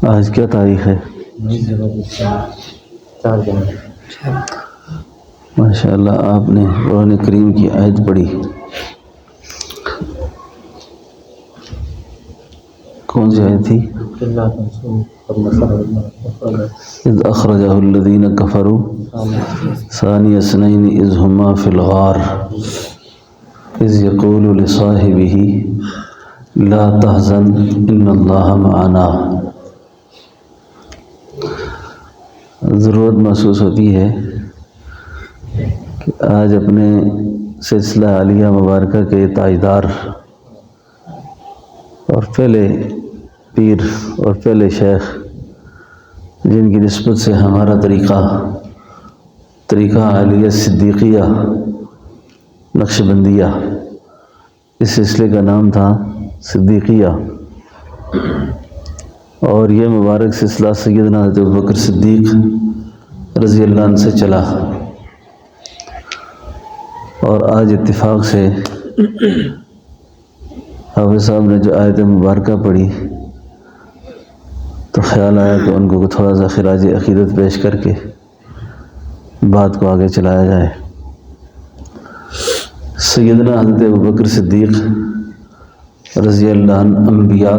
آج کیا تاریخ ہے؟ 4 جنوری۔ ماشاء اللہ، آپ نے قرآن کریم کی آیت پڑھی، کون سی آیت تھی؟ اذ اخرجہ الذین کفروا ثانی اثنین اذ ہما فی الغار اذ یقول لصاحبہ لا تحزن ان اللہ معنا۔ ضرورت محسوس ہوتی ہے کہ آج اپنے سلسلہ عالیہ مبارکہ کے تاجدار اور پہلے پیر اور پہلے شیخ، جن کی نسبت سے ہمارا طریقہ عالیہ صدیقیہ نقشبندیہ، اس سلسلے کا نام تھا صدیقیہ، اور یہ مبارک سلسلہ سیدنا حضرت ابوبکر صدیق رضی اللہ عنہ سے چلا، اور آج اتفاق سے حافظ صاحب نے جو آیت مبارکہ پڑھی تو خیال آیا کہ ان کو تھوڑا سا خراج عقیدت پیش کر کے بات کو آگے چلایا جائے۔ سیدنا حضرت ابوبکر صدیق رضی اللہ عنہ انبیاء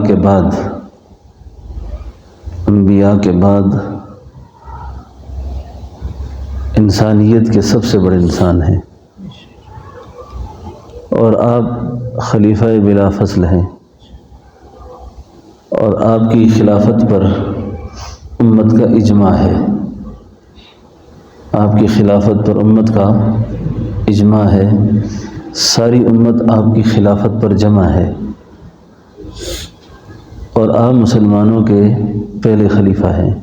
کے بعد انسانیت کے سب سے بڑے انسان ہیں، اور آپ خلیفہ بلا فصل ہیں، اور آپ کی خلافت پر امت کا اجماع ہے، آپ کی خلافت پر امت کا اجماع ہے، ساری امت آپ کی خلافت پر جمع ہے، اور آپ مسلمانوں کے پہلے خلیفہ ہیں۔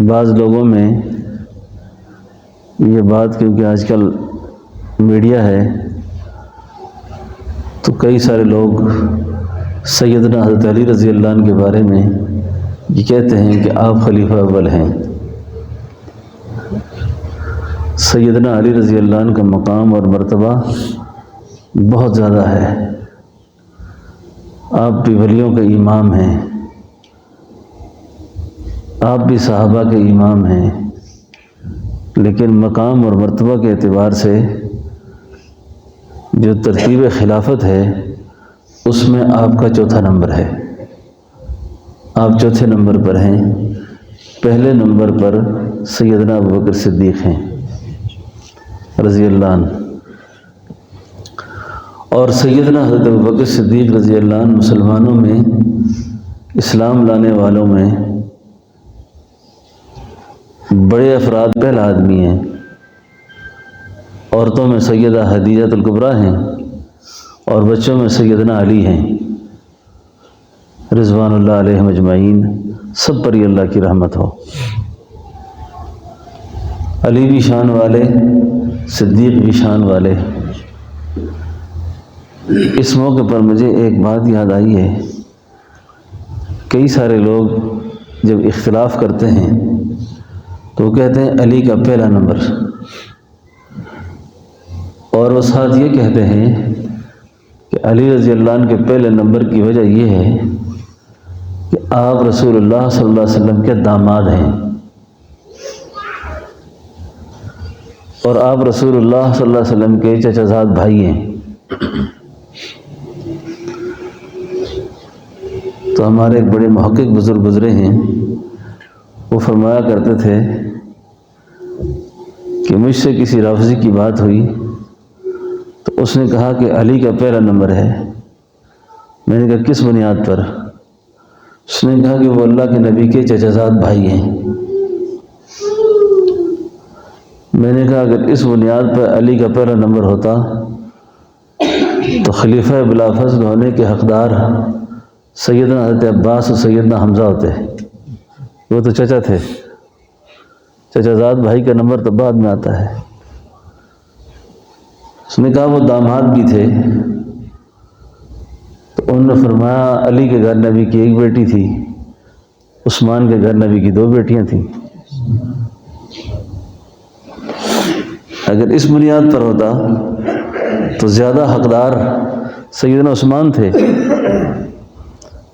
بعض لوگوں میں یہ بات، کیونکہ آج کل میڈیا ہے تو کئی سارے لوگ سیدنا حضرت علی رضی اللہ عنہ کے بارے میں یہ کہتے ہیں کہ آپ خلیفہ اول ہیں۔ سیدنا علی رضی اللہ عنہ کا مقام اور مرتبہ بہت زیادہ ہے، آپ بھی ولیوں کے امام ہیں، آپ بھی صحابہ کے امام ہیں، لیکن مقام اور مرتبہ کے اعتبار سے جو ترتیب خلافت ہے اس میں آپ کا چوتھا نمبر ہے، آپ چوتھے نمبر پر ہیں، پہلے نمبر پر سیدنا ابوبکر صدیق ہیں رضی اللہ عنہ، اور سیدنا حضرت ابوبکر صدیق رضی اللہ عنہ مسلمانوں میں، اسلام لانے والوں میں بڑے افراد پہلا آدمی ہیں۔ عورتوں میں سیدہ خدیجہ الکبریٰ ہیں، اور بچوں میں سیدنا علی ہیں رضوان اللہ علیہم اجمعین، سب پر یہ اللہ کی رحمت ہو۔ علی بھی شان والے، صدیق بھی شان والے۔ اس موقع پر مجھے ایک بات یاد آئی ہے، کئی سارے لوگ جب اختلاف کرتے ہیں تو وہ کہتے ہیں علی کا پہلا نمبر، اور وہ ساتھ یہ کہتے ہیں کہ علی رضی اللہ عنہ کے پہلے نمبر کی وجہ یہ ہے کہ آپ رسول اللہ صلی اللہ علیہ وسلم کے داماد ہیں، اور آپ رسول اللہ صلی اللہ علیہ وسلم کے چچا زاد بھائی ہیں۔ تو ہمارے ایک بڑے محقق بزرگ گزرے ہیں، وہ فرمایا کرتے تھے کہ مجھ سے کسی رافضی کی بات ہوئی تو اس نے کہا کہ علی کا پہلا نمبر ہے۔ میں نے کہا کس بنیاد پر؟ اس نے کہا کہ وہ اللہ کے نبی کے چچا زاد بھائی ہیں۔ میں نے کہا اگر اس بنیاد پر علی کا پہلا نمبر ہوتا تو خلیفہ بلا فضل ہونے کے حقدار سیدنا حضرت عباس اور سیدنا حمزہ ہوتے، وہ تو چچا تھے، چچا زاد بھائی کا نمبر تو بعد میں آتا ہے۔ اس نے کہا وہ داماد بھی تھے، تو انہوں نے فرمایا علی کے گھر نبی کی ایک بیٹی تھی، عثمان کے گھر نبی کی 2 بیٹیاں تھیں۔ اگر اس بنیاد پر ہوتا تو زیادہ حقدار سیدنا عثمان تھے،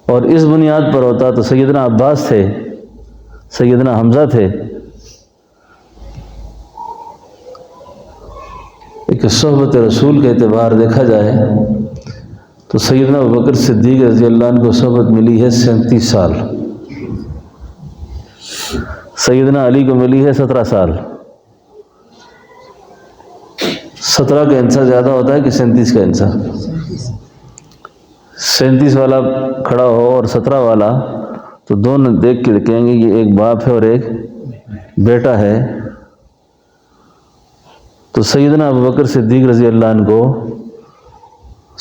اور اس بنیاد پر ہوتا تو سیدنا عباس تھے، سیدنا حمزہ تھے۔ کہ صحبت رسول کے اعتبار دیکھا جائے تو سیدنا ابوبکر صدیق رضی اللہ عنہ کو صحبت ملی ہے 37 سال، سیدنا علی کو ملی ہے 17 سال۔ 17 کا انسا زیادہ ہوتا ہے کہ 37 کا انسا؟ 37 والا کھڑا ہو اور 17 والا، تو دونوں دیکھ کے کہیں گے یہ ایک باپ ہے اور ایک بیٹا ہے۔ تو سیدنا ابوبکر صدیق رضی اللہ عنہ کو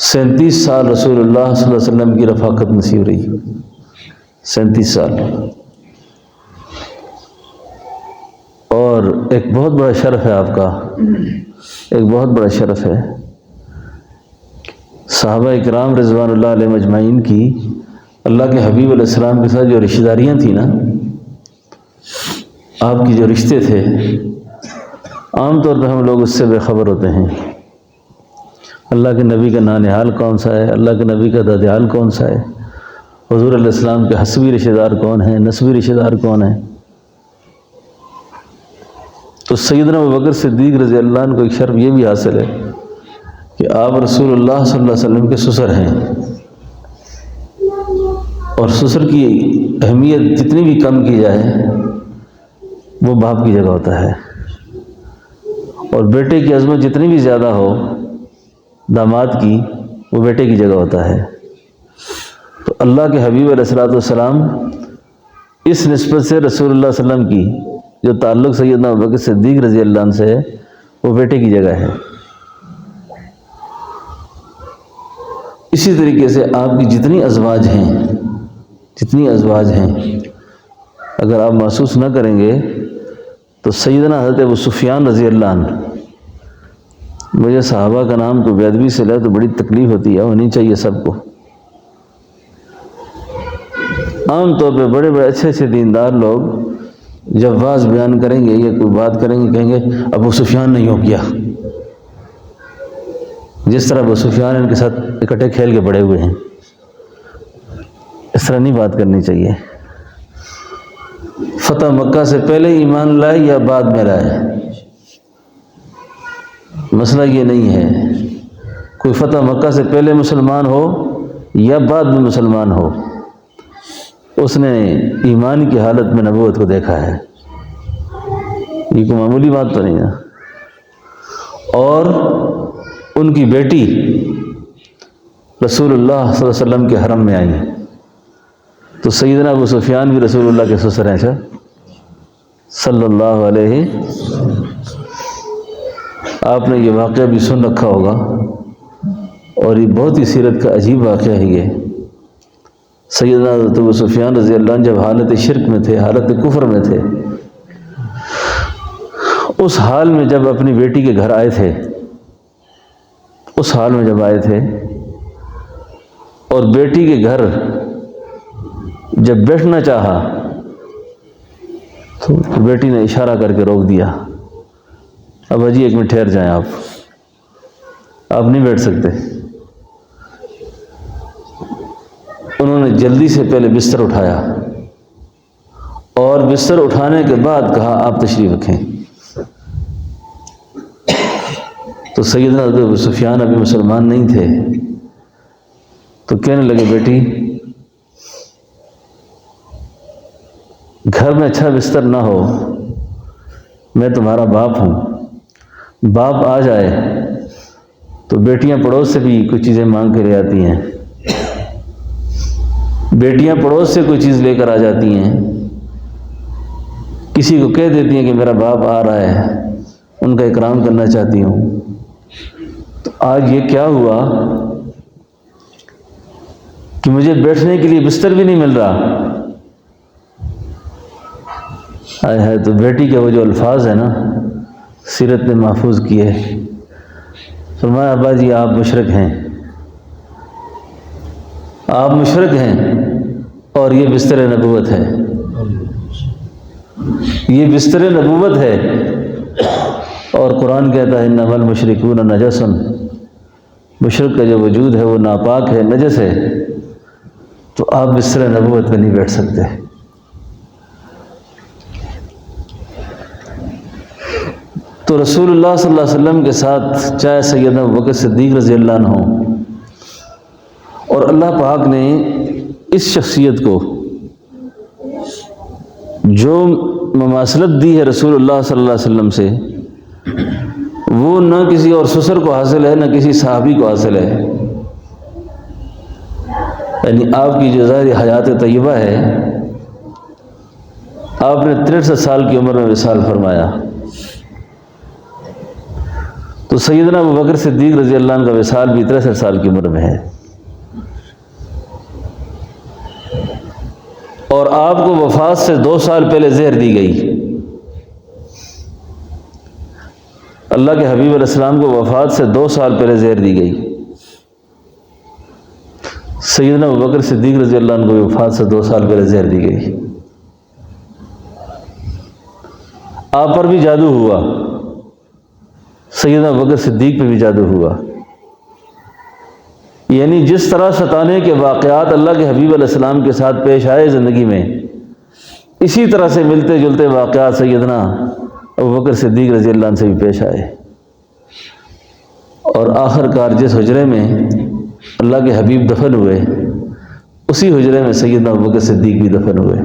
37 سال رسول اللہ صلی اللہ علیہ وسلم کی رفاقت نصیب رہی، 37 سال۔ اور ایک بہت بڑا شرف ہے آپ کا، ایک بہت بڑا شرف ہے صحابہ اکرام رضوان اللہ علیہ مجمعین کی اللہ کے حبیب علیہ السلام کے ساتھ جو رشتہ داریاں تھیں نا، آپ کی جو رشتے تھے، عام طور پہ ہم لوگ اس سے بے خبر ہوتے ہیں۔ اللہ کے نبی کا نانحال کون سا ہے، اللہ کے نبی کا دادیال کون سا ہے، حضور علیہ السلام کے حسبی رشتہ دار کون ہیں، نسبی رشتہ دار کون ہیں۔ تو سیدنا ابوبکر صدیق رضی اللہ عنہ کو ایک شرف یہ بھی حاصل ہے کہ آپ رسول اللہ صلی اللہ علیہ وسلم کے سسر ہیں، اور سسر کی اہمیت جتنی بھی کم کی جائے وہ باپ کی جگہ ہوتا ہے، اور بیٹے کی عظمت جتنی بھی زیادہ ہو داماد کی، وہ بیٹے کی جگہ ہوتا ہے۔ تو اللہ کے حبیب علیہ السلام اس نسبت سے رسول اللہ صلی اللہ علیہ وسلم کی جو تعلق سیدنا ابوبکر صدیق رضی اللہ عنہ سے ہے وہ بیٹے کی جگہ ہے۔ اسی طریقے سے آپ کی جتنی ازواج ہیں اگر آپ محسوس نہ کریں گے تو سیدنا حضرت ابو سفیان رضی اللہ عنہ، مجھے صحابہ کا نام کو بے ادبی سے لے تو بڑی تکلیف ہوتی ہے، ہونی چاہیے سب کو۔ عام طور پہ بڑے بڑے اچھے اچھے دیندار لوگ جب واز بیان کریں گے یا کوئی بات کریں گے کہیں گے ابو سفیان نے یوں کیا، جس طرح ابو سفیان ان کے ساتھ اکٹھے کھیل کے پڑے ہوئے ہیں۔ اس طرح نہیں بات کرنی چاہیے۔ فتح مکہ سے پہلے ایمان لائے یا بعد میں لائے، مسئلہ یہ نہیں ہے۔ کوئی فتح مکہ سے پہلے مسلمان ہو یا بعد میں مسلمان ہو، اس نے ایمان کی حالت میں نبوت کو دیکھا ہے، یہ کوئی معمولی بات تو نہیں ہے۔ اور ان کی بیٹی رسول اللہ صلی اللہ علیہ وسلم کے حرم میں آئی، تو سیدنا ابو سفیان بھی رسول اللہ کے سسر ہیں صلی اللہ علیہ۔ آپ نے یہ واقعہ بھی سن رکھا ہوگا، اور یہ بہت ہی سیرت کا عجیب واقعہ ہے یہ۔ سیدنا حضرت ابو سفیان رضی اللہ عنہ جب حالت شرک میں تھے، حالت کفر میں تھے، اس حال میں جب اپنی بیٹی کے گھر آئے تھے، اس حال میں جب آئے تھے اور بیٹی کے گھر جب بیٹھنا چاہا تو بیٹی نے اشارہ کر کے روک دیا، ابا جی 1 منٹ ٹھہر جائیں، آپ نہیں بیٹھ سکتے۔ انہوں نے جلدی سے پہلے بستر اٹھایا، اور بستر اٹھانے کے بعد کہا آپ تشریف رکھیں۔ تو سیدنا حضرت ابو سفیان ابھی مسلمان نہیں تھے، تو کہنے لگے بیٹی گھر میں اچھا بستر نہ ہو، میں تمہارا باپ ہوں، باپ آ جائے تو بیٹیاں پڑوس سے بھی کچھ چیزیں مانگ کے لے آتی ہیں، بیٹیاں پڑوس سے کوئی چیز لے کر آ جاتی ہیں، کسی کو کہہ دیتی ہیں کہ میرا باپ آ رہا ہے، ان کا اکرام کرنا چاہتی ہوں۔ تو آج یہ کیا ہوا کہ مجھے بیٹھنے کے لیے بستر بھی نہیں مل رہا۔ ہے تو بیٹی کے وہ جو الفاظ ہیں نا سیرت نے محفوظ کیے، فرمایا ابا جی آپ مشرک ہیں، آپ مشرک ہیں، اور یہ بستر نبوت ہے، یہ بستر نبوت ہے، اور قرآن کہتا ہے انما المشرکون نجس مشرک کا جو وجود ہے وہ ناپاک ہے، نجس ہے، تو آپ بستر نبوت پہ نہیں بیٹھ سکتے۔ تو رسول اللہ صلی اللہ علیہ وسلم کے ساتھ چاہے سیدنا ابوبکر صدیق رضی اللہ عنہ ہوں، اور اللہ پاک نے اس شخصیت کو جو مماثلت دی ہے رسول اللہ صلی اللہ علیہ وسلم سے، وہ نہ کسی اور سسر کو حاصل ہے، نہ کسی صحابی کو حاصل ہے۔ یعنی آپ کی جو ظاہری حیات طیبہ ہے، آپ نے 63 سال کی عمر میں وصال فرمایا، تو سیدنا ابوبکر صدیق رضی اللہ عنہ کا وصال بھی 63 سال کی عمر میں ہے، اور آپ کو وفات سے 2 سال پہلے زہر دی گئی۔ اللہ کے حبیب علیہ السلام کو وفات سے 2 سال پہلے زہر دی گئی۔ سیدنا ابوبکر صدیق رضی اللہ عنہ کو وفات سے 2 سال پہلے زہر دی گئی۔ آپ پر بھی جادو ہوا، سیدنا ابوبکر صدیق پہ بھی جادو ہوا۔ یعنی جس طرح ستانے کے واقعات اللہ کے حبیب علیہ السلام کے ساتھ پیش آئے زندگی میں، اسی طرح سے ملتے جلتے واقعات سیدنا ابوبکر صدیق رضی اللہ عنہ سے بھی پیش آئے، اور آخر کار جس حجرے میں اللہ کے حبیب دفن ہوئے، اسی حجرے میں سیدنا ابوبکر صدیق بھی دفن ہوئے۔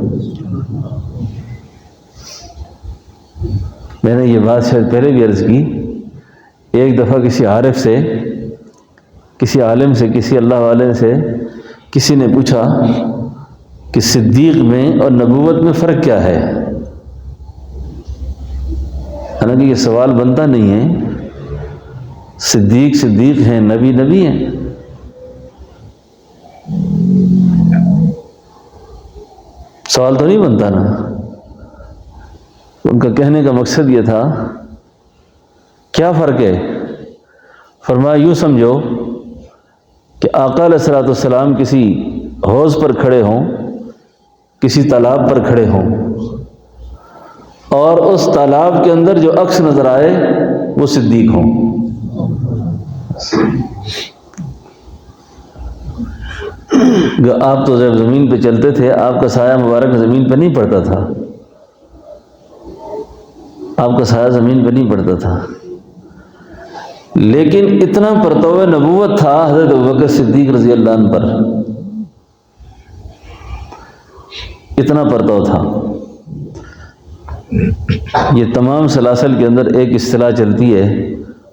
میں نے یہ بات شاید پہلے بھی عرض کی، ایک دفعہ کسی عارف سے، کسی عالم سے، کسی اللہ والے سے کسی نے پوچھا کہ صدیق میں اور نبوت میں فرق کیا ہے؟ حالانکہ یہ سوال بنتا نہیں ہے، صدیق صدیق ہیں، نبی نبی ہیں۔ سوال تو نہیں بنتا نا۔ ان کا کہنے کا مقصد یہ تھا، کیا فرق ہے؟ فرمایا یوں سمجھو کہ آقا علیہ الصلوۃ والسلام کسی حوض پر کھڑے ہوں، کسی تالاب پر کھڑے ہوں، اور اس تالاب کے اندر جو عکس نظر آئے وہ صدیق ہوں۔ آپ تو جب زمین پہ چلتے تھے، آپ کا سایہ مبارک زمین پہ نہیں پڑتا تھا، آپ کا سایہ زمین پہ نہیں پڑتا تھا، لیکن اتنا پرتو نبوت تھا حضرت ابوبکر صدیق رضی اللہ عنہ پر، اتنا پرتو تھا۔ یہ تمام سلاسل کے اندر ایک اصطلاح چلتی ہے،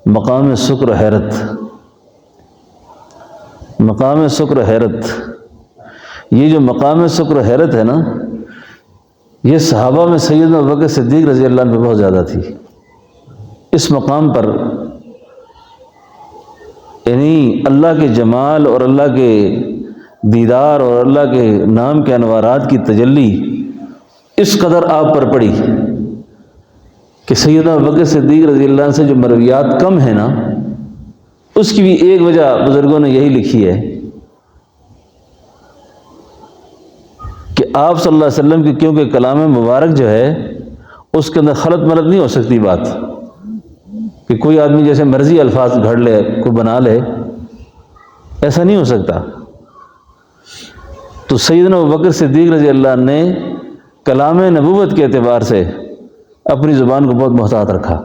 مقام سکر و حیرت۔ مقام سکر و حیرت، یہ جو مقام سکر و حیرت ہے نا، یہ صحابہ میں سیدنا ابوبکر صدیق رضی اللہ عنہ پہ بہت زیادہ تھی۔ اس مقام پر یعنی اللہ کے جمال اور اللہ کے دیدار اور اللہ کے نام کے انوارات کی تجلی اس قدر آپ پر پڑی کہ سیدنا ابوبکر صدیق رضی اللہ عنہ سے جو مرویات کم ہیں نا، اس کی بھی ایک وجہ بزرگوں نے یہی لکھی ہے کہ آپ صلی اللہ علیہ وسلم کی، کیونکہ کلام مبارک جو ہے اس کے اندر خلط ملط نہیں ہو سکتی بات، کہ کوئی آدمی جیسے مرضی الفاظ گھڑ لے، کوئی بنا لے، ایسا نہیں ہو سکتا۔ تو سیدنا ابوبکر صدیق رضی اللہ عنہ نے کلام نبوت کے اعتبار سے اپنی زبان کو بہت محتاط رکھا،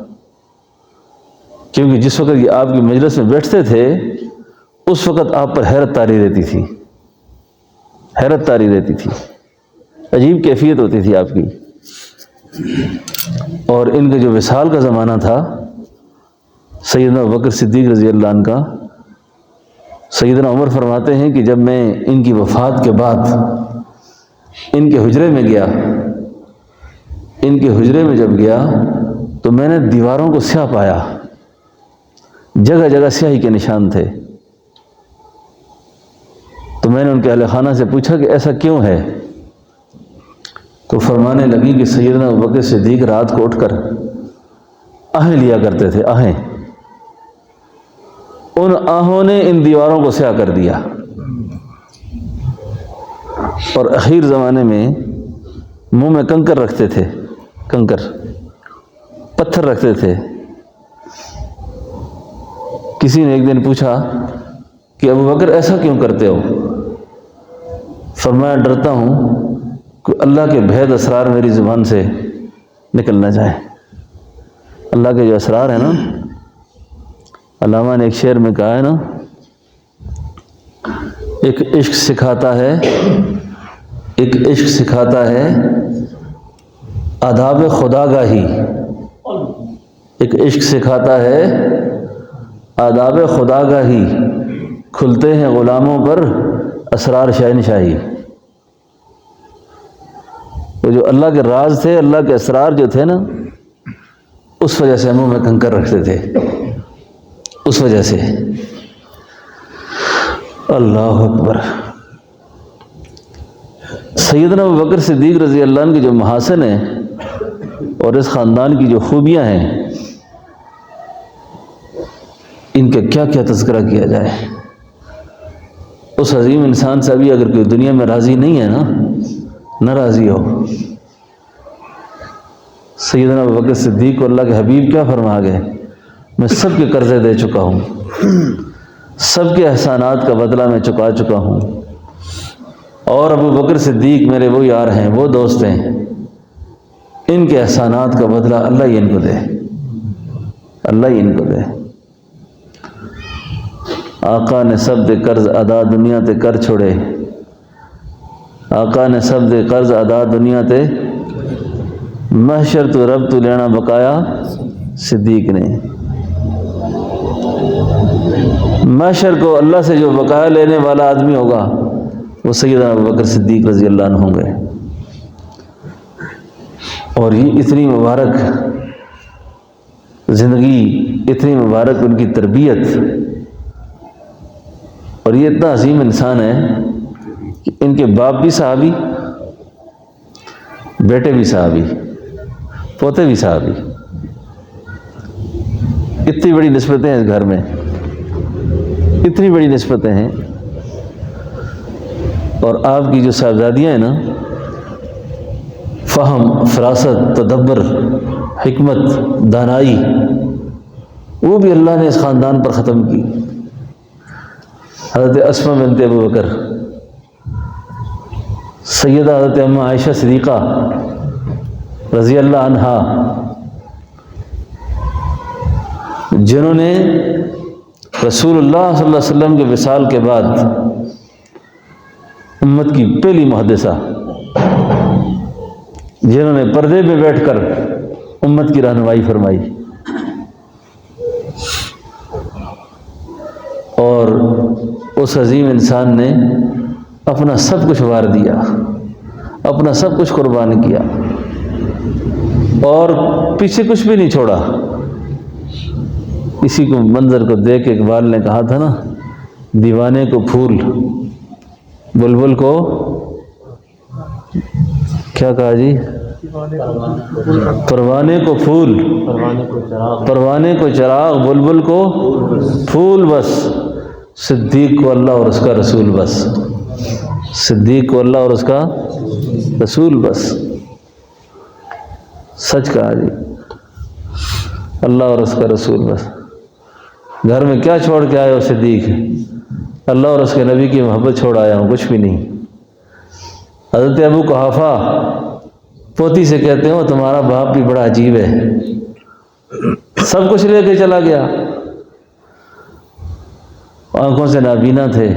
کیونکہ جس وقت یہ آپ کی مجلس میں بیٹھتے تھے اس وقت آپ پر حیرت طاری رہتی تھی، حیرت طاری رہتی تھی، عجیب کیفیت ہوتی تھی آپ کی۔ اور ان کے جو وصال کا زمانہ تھا سیدنا ابوبکر صدیق رضی اللہ عنہ کا، سیدنا عمر فرماتے ہیں کہ جب میں ان کی وفات کے بعد ان کے حجرے میں گیا، ان کے حجرے میں جب گیا تو میں نے دیواروں کو سیاہ پایا، جگہ جگہ سیاہی کے نشان تھے۔ تو میں نے ان کے اہل خانہ سے پوچھا کہ ایسا کیوں ہے؟ تو فرمانے لگی کہ سیدنا ابوبکر صدیق رات کو اٹھ کر آہیں لیا کرتے تھے، آہیں، ان آہوں نے ان دیواروں کو سیاہ کر دیا۔ اور اخیر زمانے میں منہ میں کنکر رکھتے تھے، کنکر پتھر رکھتے تھے۔ کسی نے ایک دن پوچھا کہ ابو بکر ایسا کیوں کرتے ہو؟ فرمایا ڈرتا ہوں کہ اللہ کے بھید اسرار میری زبان سے نکل نہ جائے۔ اللہ کے جو اسرار ہیں نا، علامہ نے ایک شعر میں کہا ہے نا، ایک عشق سکھاتا ہے آداب خدا گاہی، ایک عشق سکھاتا ہے آداب خدا گاہی، کھلتے ہیں غلاموں پر اسرار شہنشاہی۔ وہ جو اللہ کے راز تھے، اللہ کے اسرار جو تھے نا، اس وجہ سے منہ میں کنکر رکھتے تھے، اس وجہ سے۔ اللہ اکبر۔ سیدنا ابوبکر صدیق رضی اللہ عنہ کے جو محاسن ہیں اور اس خاندان کی جو خوبیاں ہیں، ان کا کیا کیا تذکرہ کیا جائے۔ اس عظیم انسان سے ابھی اگر کوئی دنیا میں راضی نہیں ہے نا، نہ راضی ہو۔ سیدنا ابوبکر صدیق کو اللہ کے حبیب کیا فرما گئے؟ میں سب کے قرضے دے چکا ہوں، سب کے احسانات کا بدلہ میں چکا چکا ہوں، اور ابو بکر صدیق میرے وہ یار ہیں، وہ دوست ہیں، ان کے احسانات کا بدلہ اللہ ہی ان کو دے، اللہ ہی ان کو دے۔ آقا نے سب دے قرض ادا دنیا تے کر چھوڑے، آقا نے سب دے قرض ادا دنیا تے، محشر تو رب تو لینا بقایا صدیق نے۔ محشر کو اللہ سے جو بقایا لینے والا آدمی ہوگا وہ سیدنا ابوبکر صدیق رضی اللہ عنہ ہوں گے۔ اور یہ اتنی مبارک زندگی، اتنی مبارک ان کی تربیت، اور یہ اتنا عظیم انسان ہے کہ ان کے باپ بھی صحابی، بیٹے بھی صحابی، پوتے بھی صحابی۔ اتنی بڑی نسبتیں ہیں اس گھر میں، اتنی بڑی نسبتیں ہیں۔ اور آپ کی جو صاحبزادیاں ہیں نا، فہم، فراست، تدبر، حکمت، دانائی، وہ بھی اللہ نے اس خاندان پر ختم کی۔ حضرت اسماء بنت ابو بکر، سیدہ حضرت اماں عائشہ صدیقہ رضی اللہ عنہا، جنہوں نے رسول اللہ صلی اللہ علیہ وسلم کے وصال کے بعد امت کی پہلی محدثہ، جنہوں نے پردے میں بیٹھ کر امت کی رہنمائی فرمائی، اور اس عظیم انسان نے اپنا سب کچھ وار دیا، اپنا سب کچھ قربان کیا، اور پیچھے کچھ بھی نہیں چھوڑا۔ اسی کو منظر کو دیکھ کے اقبال نے کہا تھا نا، دیوانے کو پھول، بلبل کو کیا کہا جی؟ پروانے کو پھول، پروانے کو چراغ، بلبل کو پھول بس، صدیق کو اللہ اور اس کا رسول بس، صدیق کو اللہ اور اس کا رسول بس۔ سچ کہا جی، اللہ اور اس کا رسول بس۔ گھر میں کیا چھوڑ کے آئے ہو صدیق؟ اللہ اور اس کے نبی کی محبت چھوڑ آیا ہوں، کچھ بھی نہیں۔ حضرت ابو قحافہ پوتی سے کہتے ہو تمہارا باپ بھی بڑا عجیب ہے، سب کچھ لے کے چلا گیا، آنکھوں سے نابینا تھے۔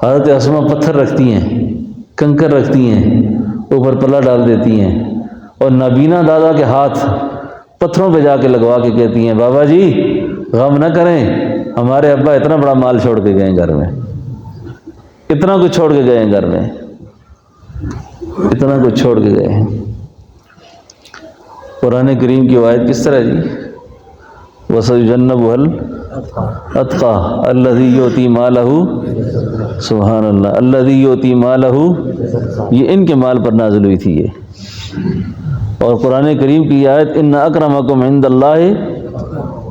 حضرت اسماء پتھر رکھتی ہیں، کنکر رکھتی ہیں، اوپر پلہ ڈال دیتی ہیں، اور نابینا دادا کے ہاتھ پتھروں پہ جا کے لگوا کے کہتی ہیں بابا جی غم نہ کریں، ہمارے ابا اتنا بڑا مال چھوڑ کے گئے گھر میں، اتنا کچھ چھوڑ کے گئے ہیں گھر میں، اتنا کچھ چھوڑ کے گئے ہیں۔ قرآن کریم کی آیت کس طرح جی؟ وَسَيُجَنَّبُهَا الْأَتْقَى الَّذِي يُؤْتِي مَالَهُ، سبحان اللہ، الَّذِي يُؤْتِي مَالَهُ، یہ ان کے مال پر نازل ہوئی تھی یہ۔ اور قرآن کریم کی آیت إِنَّ أَكْرَمَكُمْ عِندَ اللَّهِ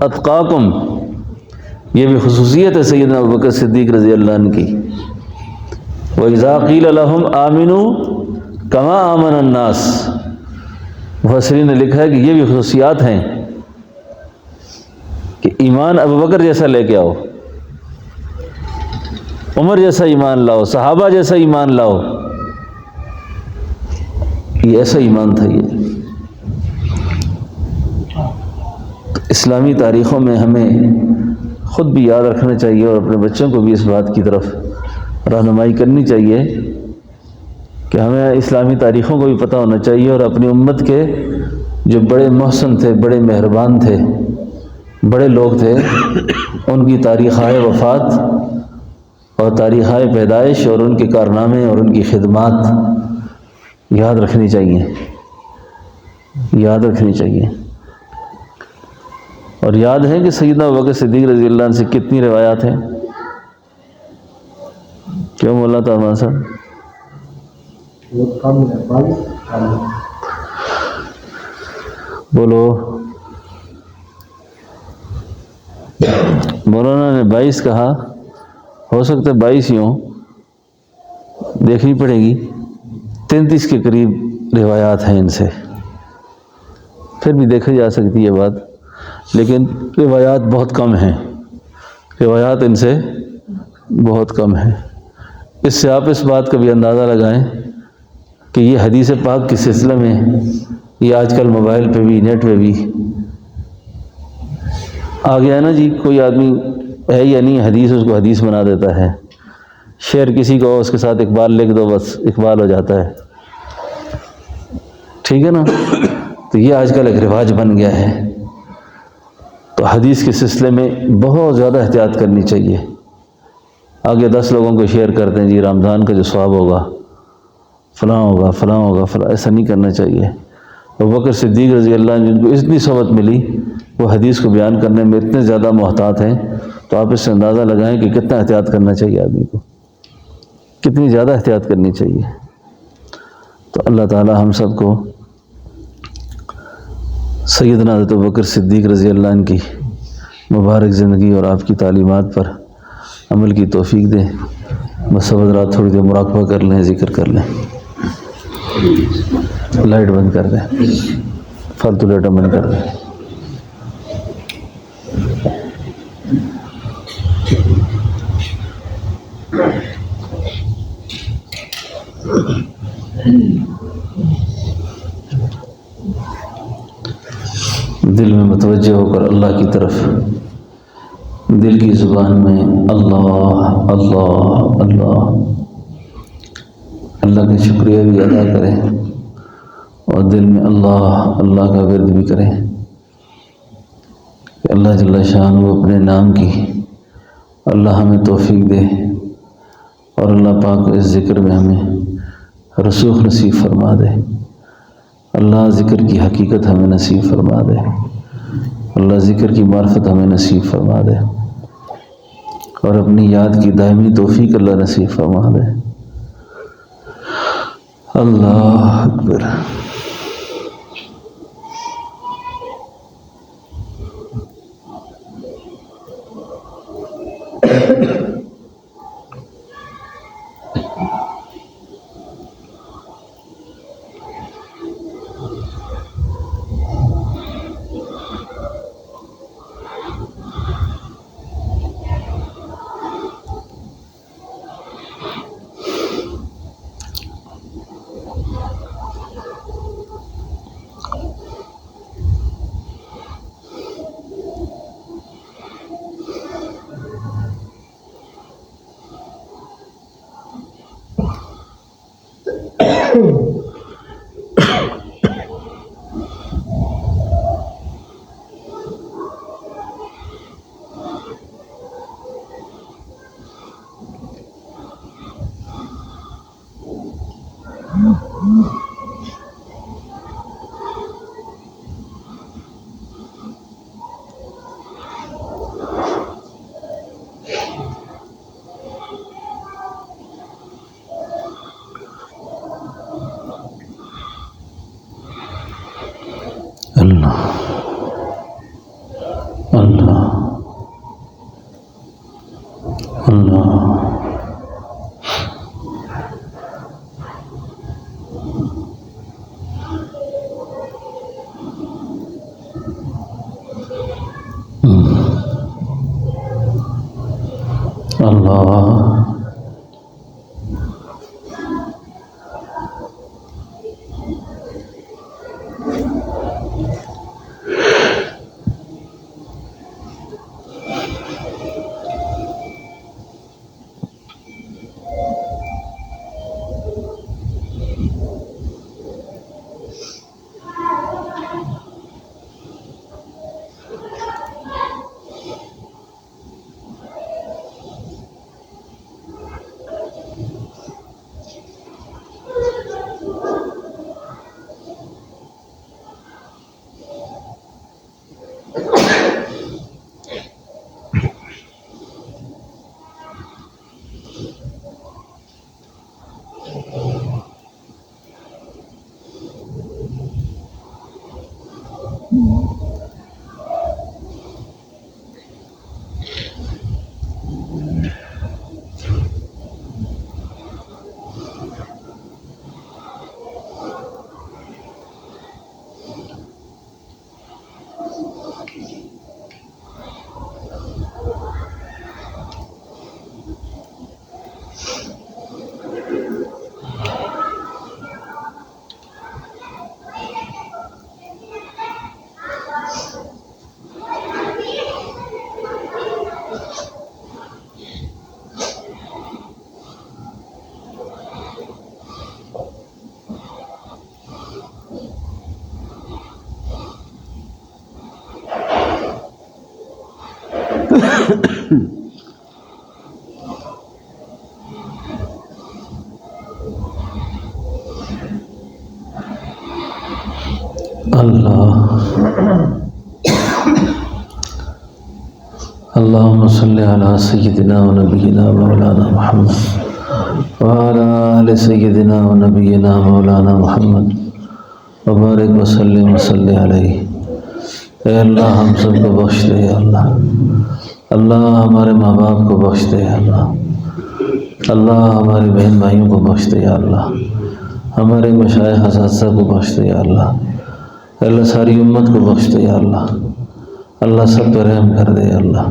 أَتْقَاكُمْ، یہ بھی خصوصیت ہے سیدنا ابوبکر صدیق رضی اللہ عنہ کی۔ وَإِذَا قِيلَ لَهُمْ آمِنُوا كَمَا آمَنَ النَّاسُ، مفسرین نے لکھا ہے کہ یہ بھی خصوصیات ہیں کہ ایمان ابوبکر جیسا لے کے آؤ۔ عمر جیسا ایمان لاؤ، صحابہ جیسا ایمان لاؤ. یہ ایسا ایمان تھا. یہ اسلامی تاریخوں میں ہمیں خود بھی یاد رکھنا چاہیے اور اپنے بچوں کو بھی اس بات کی طرف رہنمائی کرنی چاہیے کہ ہمیں اسلامی تاریخوں کو بھی پتہ ہونا چاہیے، اور اپنی امت کے جو بڑے محسن تھے، بڑے مہربان تھے، بڑے لوگ تھے، ان کی تاریخائے وفات اور تاریخائے پیدائش اور ان کے کارنامے اور ان کی خدمات یاد رکھنی چاہیے، یاد رکھنی چاہیے. اور یاد ہے کہ سیدنا ابوبکر صدیق رضی اللہ عنہ سے کتنی روایات ہیں؟ کیوں مولانا طاہر صاحب؟ بولو. مولانا نے 22 کہا، ہو سکتا ہے 22 ہی ہوں، دیکھنی پڑے گی. 33 کے قریب روایات ہیں ان سے، پھر بھی دیکھی جا سکتی ہے بات، لیکن روایات بہت کم ہیں، روایات ان سے بہت کم ہیں. اس سے آپ اس بات کا بھی اندازہ لگائیں کہ یہ حدیث پاک کے سلسلے میں یہ آج کل موبائل پہ بھی، نیٹ پہ بھی آ گیا ہے نا جی. کوئی آدمی ہے یا نہیں حدیث، اس کو حدیث بنا دیتا ہے. شعر کسی کو اس کے ساتھ اقبال لکھ دو، بس اقبال ہو جاتا ہے. ٹھیک ہے نا؟ تو یہ آج کل ایک رواج بن گیا ہے. تو حدیث کے سلسلے میں بہت زیادہ احتیاط کرنی چاہیے. آگے 10 لوگوں کو شیئر کرتے ہیں جی رمضان کا جو ثواب ہوگا فلاں ہوگا، فلاں ہوگا، فلاں. ایسا نہیں کرنا چاہیے. ابوبکر صدیق رضی اللہ عنہ جن کو اتنی صحبت ملی، وہ حدیث کو بیان کرنے میں اتنے زیادہ محتاط ہیں، تو آپ اس سے اندازہ لگائیں کہ کتنا احتیاط کرنا چاہیے آدمی کو، کتنی زیادہ احتیاط کرنی چاہیے. تو اللہ تعالی ہم سب کو سیدنا حضرت ابوبکر صدیق رضی اللہ عنہ کی مبارک زندگی اور آپ کی تعلیمات پر عمل کی توفیق دے. بس سب حضرات تھوڑی دیر مراقبہ کر لیں، ذکر کر لیں. لائٹ بند کر دیں، فالتو لائٹیں بند کر دیں. دل میں متوجہ ہو کر اللہ کی طرف دل کی زبان میں اللہ اللہ اللہ اللہ کا شکریہ بھی ادا کریں، اور دل میں اللہ اللہ کا ورد بھی کریں کہ اللہ جل شانہ اپنے نام کی اللہ ہمیں توفیق دے، اور اللہ پاک اس ذکر میں ہمیں رسوخ نصیب فرما دے. اللہ ذکر کی حقیقت ہمیں نصیب فرما دے. اللہ ذکر کی معرفت ہمیں نصیب فرما دے، اور اپنی یاد کی دائمی توفیق اللہ نصیب فرما دے. اللہ اکبر. اللہ اللہ اللہ. اللہ اللهم صل على سيدنا ونبينا مولانا محمد وعلى آل سيدنا ونبينا مولانا محمد وبارک وسلم وصلی علیہ۔ اے اللہ ہم سب کو بخش دے یا اللہ، اللہ ہمارے ماں باپ کو بخش دے یا اللہ، اللہ ہمارے بہن بھائیوں کو بخش دے یا اللہ، ہمارے مشائخ اساتذہ کو بخش دے یا اللہ، اے اللہ ساری امت کو بخش دے یا اللہ، اللہ سب پہ رحم کر دے یا اللہ،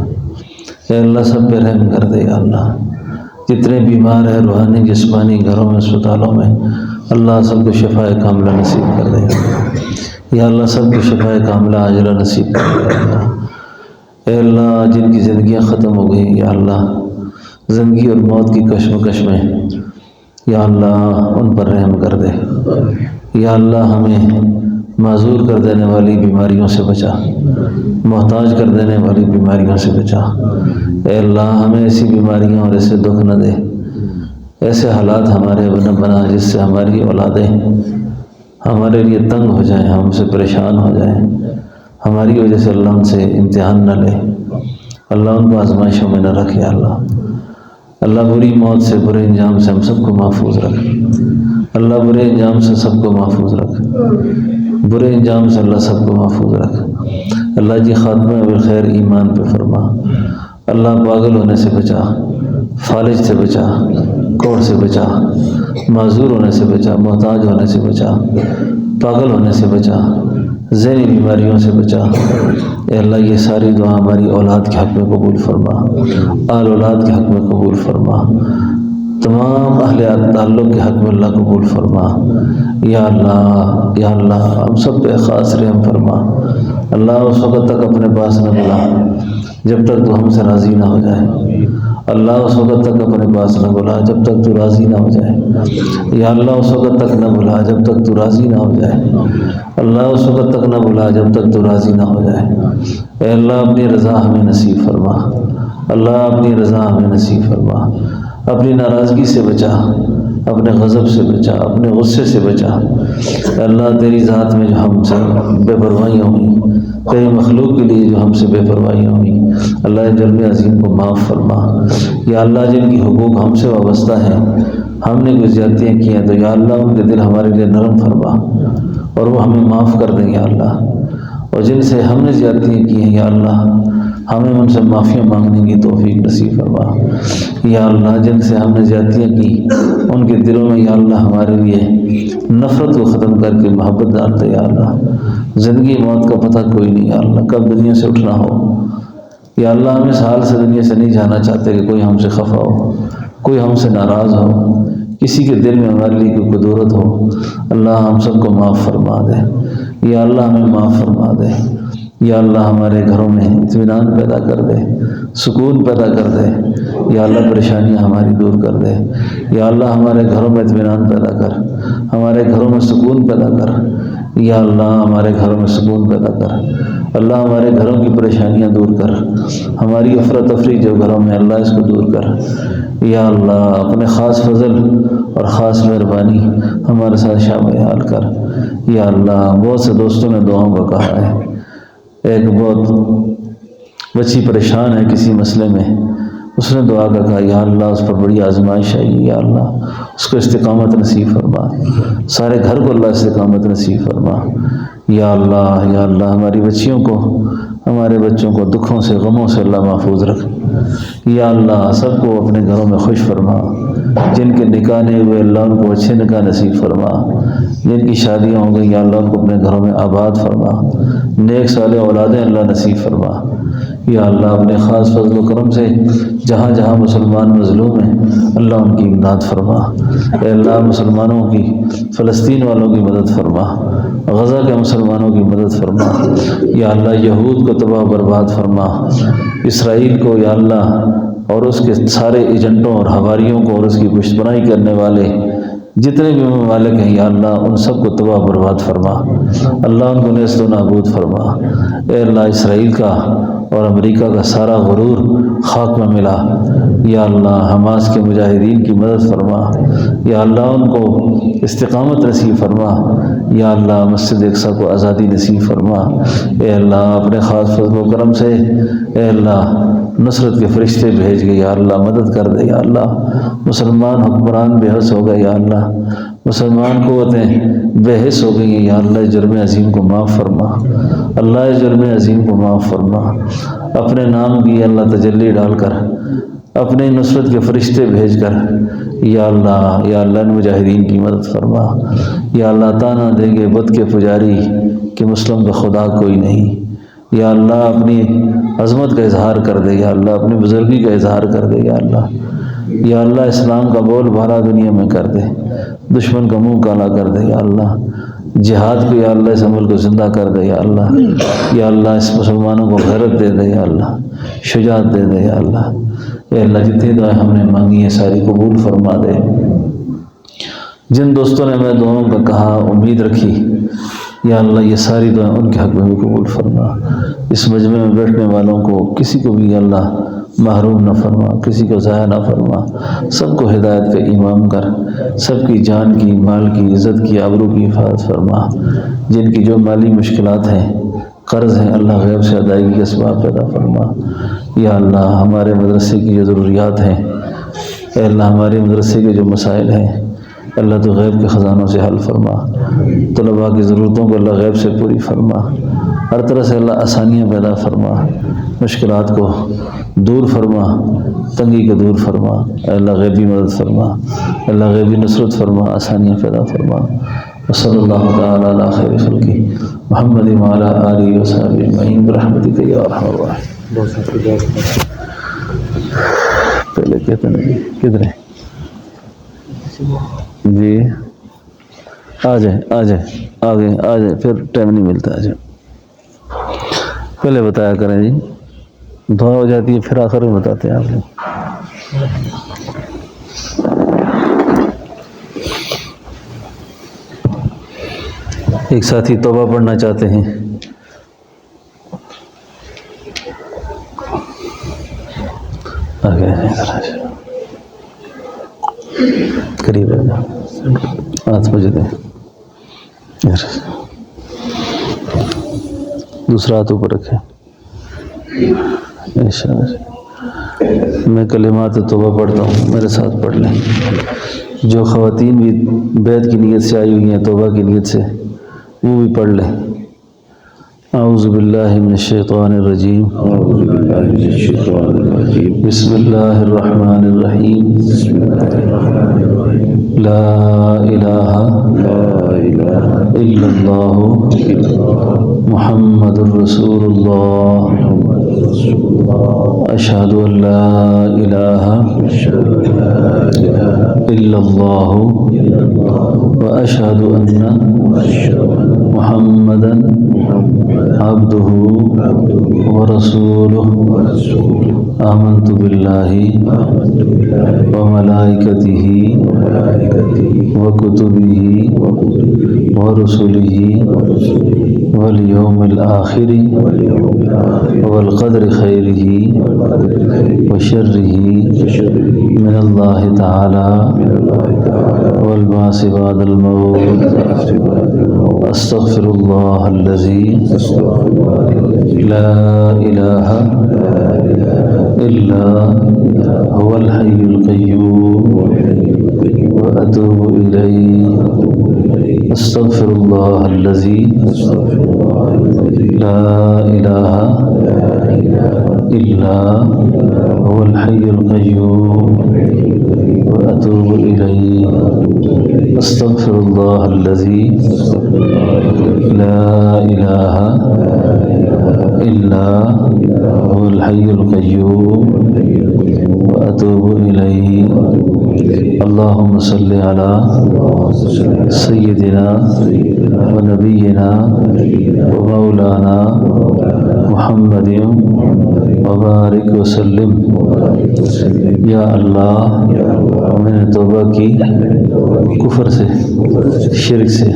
اے اللہ سب پہ رحم کر دے یا اللہ، جتنے بیمار ہیں روحانی جسمانی گھروں میں اسپتالوں میں، اللہ سب کو شفاء کاملہ نصیب کر دے یا اللہ، سب کو شفاء کاملہ عاجلہ نصیب کر دے یا اللہ، اے اللہ جن کی زندگیاں ختم ہو گئی یا اللہ، زندگی اور موت کی کشمکش میں یا اللہ ان پر رحم کر دے یا اللہ، ہمیں معذور کر دینے والی بیماریوں سے بچا، محتاج کر دینے والی بیماریوں سے بچا، اے اللہ ہمیں ایسی بیماریاں اور ایسے دکھ نہ دے، ایسے حالات ہمارے نہ بنا جس سے ہماری اولادیں ہمارے لیے تنگ ہو جائیں، ہم سے پریشان ہو جائیں، ہماری وجہ سے اللہ ان سے امتحان نہ لے، اللہ ان کو آزمائشوں میں نہ رکھ یا اللہ، اللہ بری موت سے برے انجام سے ہم سب کو محفوظ رکھ، اللہ برے انجام سے سب کو محفوظ رکھ، برے انجام سے اللہ سب کو محفوظ رکھ، اللہ جی خاتمہ بالخیر ایمان پہ فرما، اللہ پاگل ہونے سے بچا، فالج سے بچا، کوڑ سے بچا، معذور ہونے سے بچا، محتاج ہونے سے بچا، پاگل ہونے سے بچا، ذہنی بیماریوں سے بچا، اے اللہ یہ ساری دعا ہماری اولاد کے حق میں قبول فرما، آل اولاد کے حق میں قبول فرما، تمام اہل تعلق کے حق میں اللہ قبول فرما یا اللہ، یا اللہ ہم سب پہ خاص رحم فرما، اللہ اس وقت تک اپنے پاس نہ بلا جب تک تو ہم سے راضی نہ ہو جائے، اللہ اس وقت تک اپنے پاس نہ بلا جب تک تو راضی نہ ہو جائے یا اللہ، اس وقت تک نہ بلا جب تک تو راضی نہ ہو جائے، اللہ اس وقت تک نہ بلا جب تک تو راضی نہ ہو جائے، اے اللہ اپنی رضا ہمیں نصیب فرما، اللہ اپنی رضا ہمیں نصیب فرما، اپنی ناراضگی سے بچا، اپنے غضب سے بچا، اپنے غصے سے بچا، اللہ تیری ذات میں جو ہم سے بے پروائیاں ہوئیں، تیری مخلوق کے لیے جو ہم سے بے پروائیاں ہوئیں، اللہ جرم عظیم کو معاف فرما یا اللہ، جن کی حقوق ہم سے وابستہ ہیں، ہم نے کوئی زیادتیاں کی ہیں تو یا اللہ ان کے دل ہمارے لیے نرم فرما اور وہ ہمیں معاف کر دیں یا اللہ، اور جن سے ہم نے زیادتیاں کی ہیں یا اللہ ہمیں ان سے معافیاں مانگنے کی توفیق نصیب فرما یا اللہ، جن سے ہم نے زیادتیاں کی ان کے دلوں میں یا اللہ ہمارے لیے نفرت کو ختم کر کے محبت ڈال دے یا اللہ، زندگی موت کا پتہ کوئی نہیں یا اللہ، کب دنیا سے اٹھنا ہو یا اللہ، ہم اس حال سے دنیا سے نہیں جانا چاہتے کہ کوئی ہم سے خفا ہو، کوئی ہم سے ناراض ہو، کسی کے دل میں ہمارے لیے کوئی قدورت ہو، اللہ ہم سب کو معاف فرما دے یا اللہ، ہمیں معاف فرما دے یا اللہ، ہمارے گھروں میں اطمینان پیدا کر دے، سکون پیدا کر دے یا اللہ، پریشانیاں ہماری دور کر دے یا اللہ، ہمارے گھروں میں اطمینان پیدا کر، ہمارے گھروں میں سکون پیدا کر یا اللہ، ہمارے گھروں میں سکون پیدا کر، اللہ ہمارے گھروں کی پریشانیاں دور کر، ہماری افراتفری جو گھروں میں اللہ اس کو دور کر یا اللہ، اپنے خاص فضل اور خاص مہربانی ہمارے ساتھ شامل حال کر یا اللہ۔ بہت سے دوستوں نے دعاؤں کا کہا ہے، ایک بہت بچی پریشان ہے کسی مسئلے میں، اس نے دعا کا کہا یا اللہ اس پر بڑی آزمائش آئی یا اللہ اس کو استقامت نصیب فرما، سارے گھر کو اللہ استقامت نصیب فرما یا اللہ، یا اللہ ہماری بچیوں کو، ہمارے بچوں کو دکھوں سے غموں سے اللہ محفوظ رکھ یا اللہ، سب کو اپنے گھروں میں خوش فرما، جن کے نکاح نہیں ہوئے اللہ ان کو اچھے نکاح نصیب فرما، جن کی شادیاں ہو گئی یا اللہ ان کو اپنے گھروں میں آباد فرما، نیک صالح اولادیں اللہ نصیب فرما یا اللہ، اپنے خاص فضل و کرم سے جہاں جہاں مسلمان مظلوم ہیں اللہ ان کی امداد فرما، اے اللہ مسلمانوں کی، فلسطین والوں کی مدد فرما، غزہ کے مسلمانوں کی مدد فرما یا اللہ، یہود کو تباہ و برباد فرما، اسرائیل کو یا اللہ اور اس کے سارے ایجنٹوں اور حواریوں کو اور اس کی پشت پناہی کرنے والے جتنے بھی ممالک ہیں یا اللہ ان سب کو تباہ برباد فرما، اللہ ان کو نیست و نابود فرما، اے اللہ اسرائیل کا اور امریکہ کا سارا غرور خاک میں ملا۔ یا اللہ حماس کے مجاہدین کی مدد فرما، یا اللہ ان کو استقامت نصیب فرما، یا اللہ مسجد اقصی کو آزادی نصیب فرما۔ اے اللہ اپنے خاص فضل و کرم سے اے اللہ نصرت کے فرشتے بھیج گئے، یا اللہ مدد کر دے، یا اللہ مسلمان حکمران بے حس ہو گئے، یا اللہ مسلمان قوتیں بے حس ہو گئی ہیں، یا اللہ جرم عظیم کو معاف فرما، اللہ جرم عظیم کو معاف فرما۔ اپنے نام کی اللہ تجلی ڈال کر، اپنے نصرت کے فرشتے بھیج کر یا اللہ ان مجاہدین کی مدد فرما۔ یا اللہ تانا دیں گے بت کے پجاری کہ مسلم کا خدا کوئی نہیں، یا اللہ اپنی عظمت کا اظہار کر دے، یا اللہ اپنی بزرگی کا اظہار کر دے، یا اللہ اسلام کا بول بالا دنیا میں کر دے، دشمن کا منہ کالا کر دے، یا اللہ جہاد کو یا اللہ اس عمل کو زندہ کر دے، یا اللہ اس مسلمانوں کو غیرت دے دے، یا اللہ شجاعت دے دے، یا اللہ اے اللہ جتنی دعائیں ہم نے مانگی ہیں ساری قبول فرما دے۔ جن دوستوں نے میں دعاؤں کا کہا امید رکھی یا اللہ یہ ساری دعائیں ان کے حق میں بھی قبول فرما۔ اس مجمع میں بیٹھنے والوں کو کسی کو بھی یا اللہ محروم نہ فرما، کسی کو ضائع نہ فرما، سب کو ہدایت کا امام کر، سب کی جان کی، مال کی، عزت کی، آبرو کی حفاظت فرما۔ جن کی جو مالی مشکلات ہیں، قرض ہیں، اللہ غیب سے ادائیگی کے اسباب پیدا فرما۔ یا اللہ ہمارے مدرسے کی جو ضروریات ہیں، اے اللہ ہمارے مدرسے کے جو مسائل ہیں اللہ تو غیب کے خزانوں سے حل فرما۔ طلباء کی ضرورتوں کو اللہ غیب سے پوری فرما، ہر طرح سے اللہ آسانیاں پیدا فرما، مشکلات کو دور فرما، تنگی کو دور فرما، اے اللہ غیبی مدد فرما، اللہ غیبی نصرت فرما، آسانیاں پیدا فرما۔ وصلی اللہ تعالی علی خیر خلقہ محمد وعلی آلہ وصحبہ اجمعین برحمتک یا ارحم الراحمین۔ پہلے کہتے ہیں کدھر ہے جی؟ آ جائیں آگے پھر ٹائم نہیں ملتا۔ آ جائیں پہلے بتایا کریں جی، دعا ہو جاتی ہے پھر آخر میں بتاتے ہیں آپ لوگ۔ ایک ساتھی توبہ پڑھنا چاہتے ہیں، آگے قریب ہے، ہاتھ بجے دیں، دوسرا ہاتھ اوپر رکھیں۔ میں کلمات توبہ پڑھتا ہوں، میرے ساتھ پڑھ لیں۔ جو خواتین بھی بیعت کی نیت سے آئی ہوئی ہیں، توبہ کی نیت سے، وہ بھی پڑھ لیں۔ اعوذ باللہ من الشیطان الرجیم، بسم اللہ الرحمن الرحیم، لا الہ الا اللہ محمد رسول اللہ، اشہد ان لا الہ الا اللہ واشہد ان محمدا عبدہ ورسولہ، آمنت باللہ وملائکتہ وکتبہ ورسلہ والیوم الآخر والقدر خیرہ وشرہ من اللہ تعالی والبعث بعد الموت، استغفر اللہ الذی لا الہ الا هو الحی القیوم واتوب الیہ، استغفر اللہ الذی لا الہ الا هو الحی القیوم واتوب الیہ، استغفر اللہ الذی لا الہ الا هو الحی القیوم واتوب الیہ۔ اللہم صلی علی سیدنا ونبینا ومولانا محمد وبارک وسلم۔ یا اللہ میں نے توبہ کی کفر سے، شرک سے،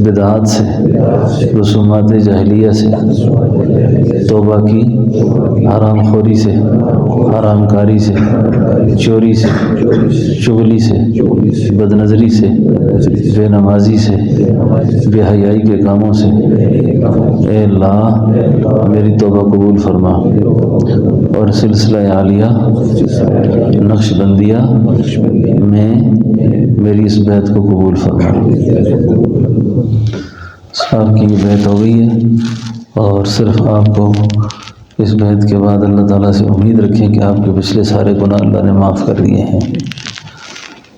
بدعات سے، رسومات جاہلیہ سے، توبہ کی حرام خوری سے، حرام کاری سے، چوری سے، چغلی سے، بد نظری سے، بے نمازی سے، بے حیائی کے کاموں سے۔ اے اللہ میری توبہ قبول فرما، اور سلسلہ عالیہ نقش بندیہ میں میری اس بیعت کو قبول فرما۔ آپ کی یہ بیعت ہو گئی ہے، اور صرف آپ کو اس بیعت کے بعد اللہ تعالیٰ سے امید رکھیں کہ آپ کے پچھلے سارے گناہ اللہ نے معاف کر دیے ہیں۔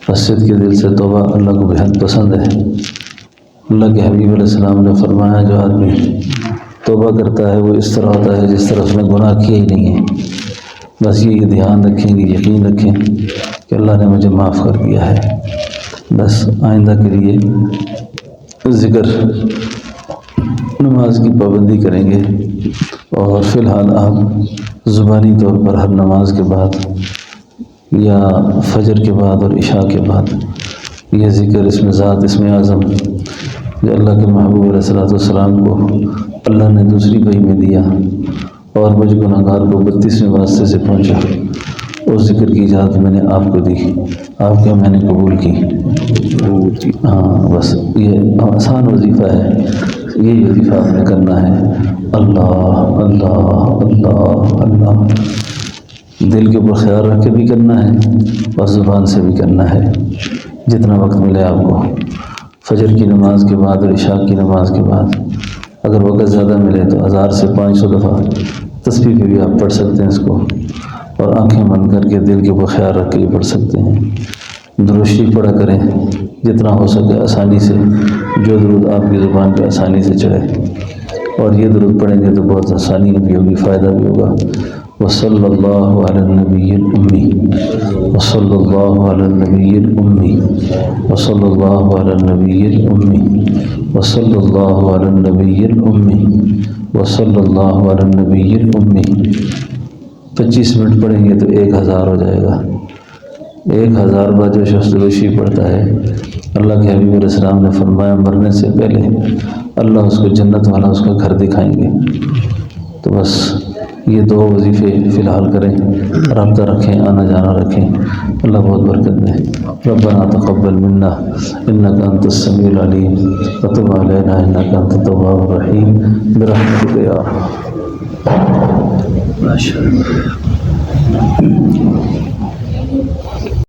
مسجد کے دل سے توبہ اللہ کو بہت پسند ہے۔ اللہ کے حبیب علیہ السلام نے فرمایا جو آدمی توبہ کرتا ہے وہ اس طرح ہوتا ہے جس طرح اس نے گناہ کیا ہی نہیں ہے۔ بس یہ دھیان رکھیں گے، یقین رکھیں کہ اللہ نے مجھے معاف کر دیا ہے۔ بس آئندہ کے لیے ذکر نماز کی پابندی کریں گے، اور فی الحال آپ زبانی طور پر ہر نماز کے بعد یا فجر کے بعد اور عشاء کے بعد یہ ذکر اسم ذات، اسم اعظم جو اللہ کے محبوب علیہ السلام کو اللہ نے دوسری وحی میں دیا اور مجھ گناہگار کو 32ویں واسطے سے پہنچا، اس ذکر کی اجازت میں نے آپ کو دی، آپ کا میں نے قبول کی۔ ہاں بس یہ آسان وظیفہ ہے، یہی وظیفہ آپ نے کرنا ہے۔ اللہ اللہ اللہ اللہ، دل کے اوپر خیال رکھ کے بھی کرنا ہے اور زبان سے بھی کرنا ہے، جتنا وقت ملے آپ کو۔ فجر کی نماز کے بعد اور عشاء کی نماز کے بعد اگر وقت زیادہ ملے تو 1000 سے 500 دفعہ تسبیح پہ بھی آپ پڑھ سکتے ہیں اس کو، اور آنکھیں بند کر کے دل کے اوپر خیال رکھ کے بھی پڑھ سکتے ہیں۔ درود شریف پڑھا کریں جتنا ہو سکے آسانی سے، جو درود آپ کی زبان پہ آسانی سے چڑھے، اور یہ درود پڑھیں گے تو بہت آسانی بھی ہوگی، فائدہ بھی ہوگا۔ وصلی اللہ علی النبی الامی، وصلی اللہ علی النبی الامی، وصلی اللہ علی النبی الامی، وصلی اللہ علی النبی الامی، وصلی اللہ علی النبی الامی۔ 25 منٹ پڑھیں گے تو 1000 ہو جائے گا۔ 1000 بار جو شخص درود شریف پڑھتا ہے، اللہ کے حبیب علیہ السلام نے فرمایا مرنے سے پہلے اللہ اس کو جنت والا اس کا گھر دکھائیں گے۔ تو بس یہ 2 وظیفے فی الحال کریں، رابطہ رکھیں، آنا جانا رکھیں، اللہ بہت برکت دے۔ ربنا تقبل منا انک انت السمیع العلیم وتب علینا انک انت التواب الرحیم برحمتک یا ارحم۔